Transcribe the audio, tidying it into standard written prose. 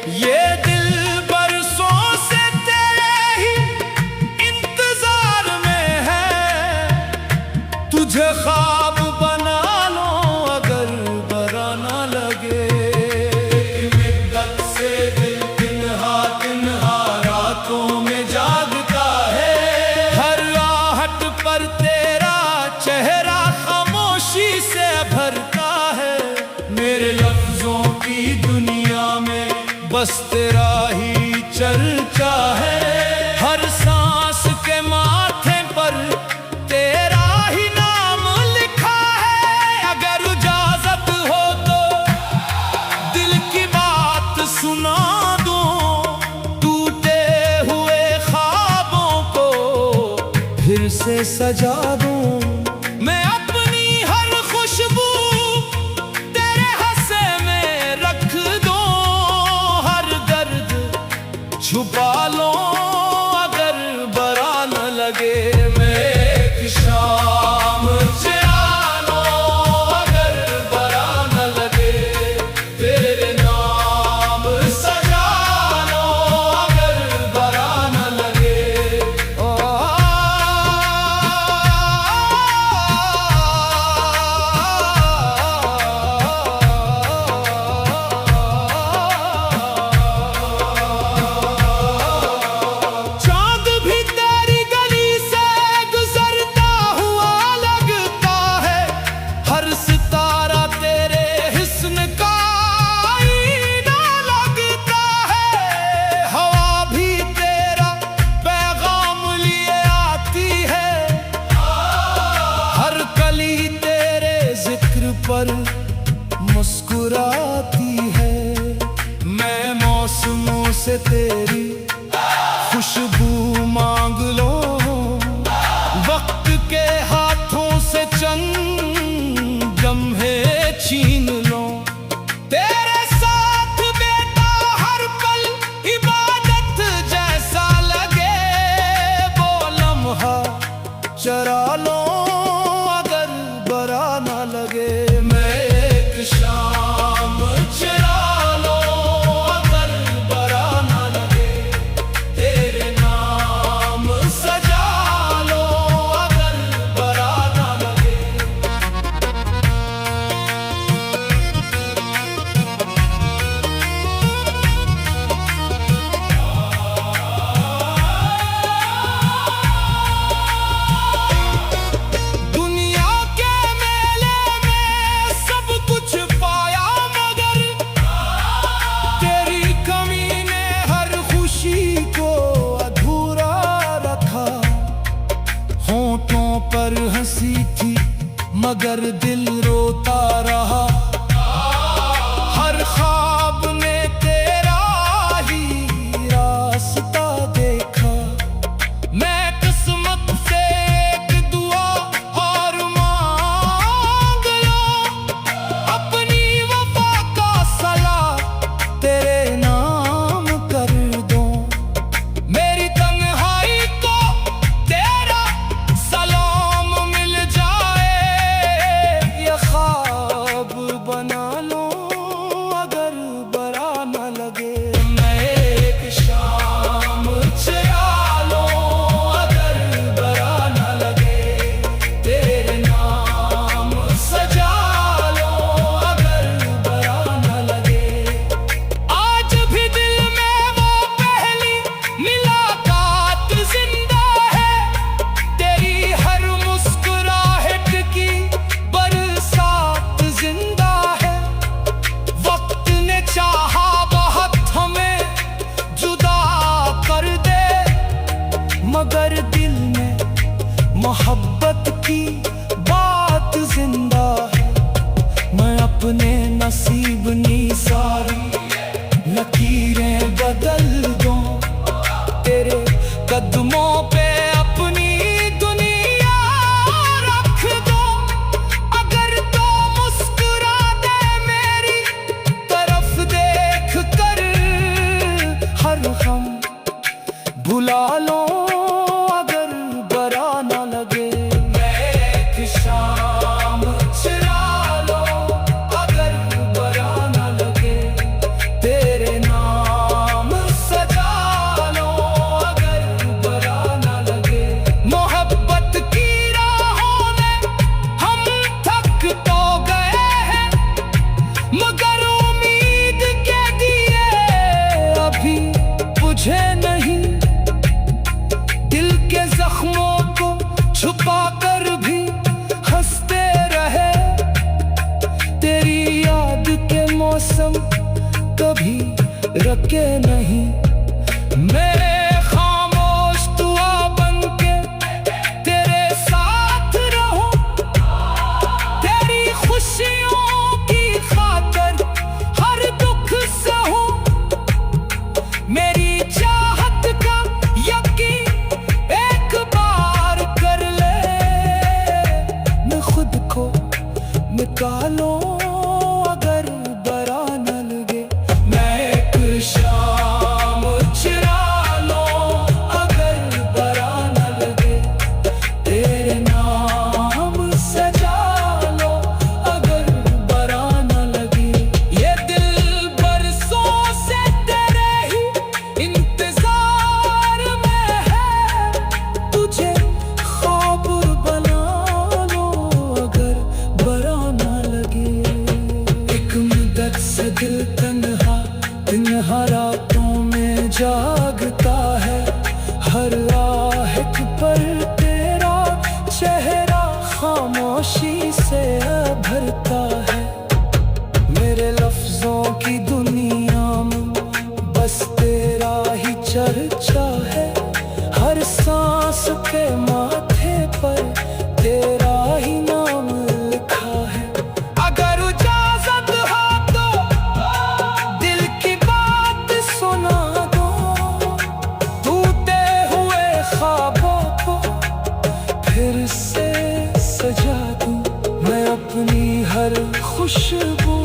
ये दिल बरसों से तेरे ही इंतजार में है। तुझे ख्वाब बना लो अगर बुरा ना लगे। मिद्दत से दिल तिन्हा रातों में जागता है। हर आहट पर तेरा चेहरा खामोशी से भरता है। मेरे लफ्जों की दुनिया में बस तेरा ही चर्चा है। हर सांस के माथे पर तेरा ही नाम लिखा है। अगर इजाजत हो तो दिल की बात सुना दूं। टूटे हुए ख्वाबों को फिर से सजा दूं। मैं अपनी हर खुशबू तेरे हंसे में रख दूं। हर दर्द छुपा लो अगर बुरा न लगे। मैं एक शाम चुरा लो अगर बुरा न लगे। तेरे नाम सजा लो अगर बुरा न लगे। चांद भी तेरी गली से गुजरता हुआ लगता है। हर सितारा तेरे हुस्न का आईना लगता है। हवा भी तेरा पैगाम लिए आती है। हर कली तेरे जिक्र पर मुस्कुराती है। मैं मौसमों से तेरी खुशबू मांग लो। वक्त के हाथों से चंद लम्हे छीन लो। तेरे साथ बेटा हर पल इबादत जैसा लगे। वो लम्हा चरा लो अगर बुरा ना लगे। मैं एक शाम चुरा लो अगर बुरा ना लगे। तेरे नाम सजा लो अगर बुरा ना लगे। दुनिया के मेले में सब कुछ पाया मगर तेरी कमी ने हर खुशी को अधूरा रखा। होठों पर हंसी थी मगर दिल रोता रहा। हर ख्वाब ने तेरा ही रास्ता देखा। मैं किस्मत से एक दुआ और मांग लो। अपनी वफा का सला तेरे नाम कर दो। मेरी तन्हाई को तेरा सलाम मिल जाए। ये रखे नहीं। मैं खामोश दुआ बनके तेरे साथ रहूं, तेरी खुशियों की खातिर हर दुख सहूं। मेरी चाहत का यकीन एक बार कर ले, मैं खुद को निकालो अगर बरा न लगे। मैं एक शाम चुरा लो अगर बरा न लगे, तेरे नाम सजा लो अगर बरा न लगे। ये दिल बरसों से तेरे ही इंतजार में है, तुझे ख्वाब बना लो अगर बरा न लगे। एक मुद्दत से दिल तन्हा तन्हा रातों में जागता है, हर आहट पर तेरा चेहरा खामोशी से भरता है। मेरे लफ्जों की दुनिया में बस तेरा ही चर्चा है, हर सांस के माथे पर तेरा ही नाम लिखा है। अगर इजाजत हो तो दिल की बात सुना दो, टूटे हुए ख्वाबों को फिर से सजा दूं। मैं अपनी हर खुशबू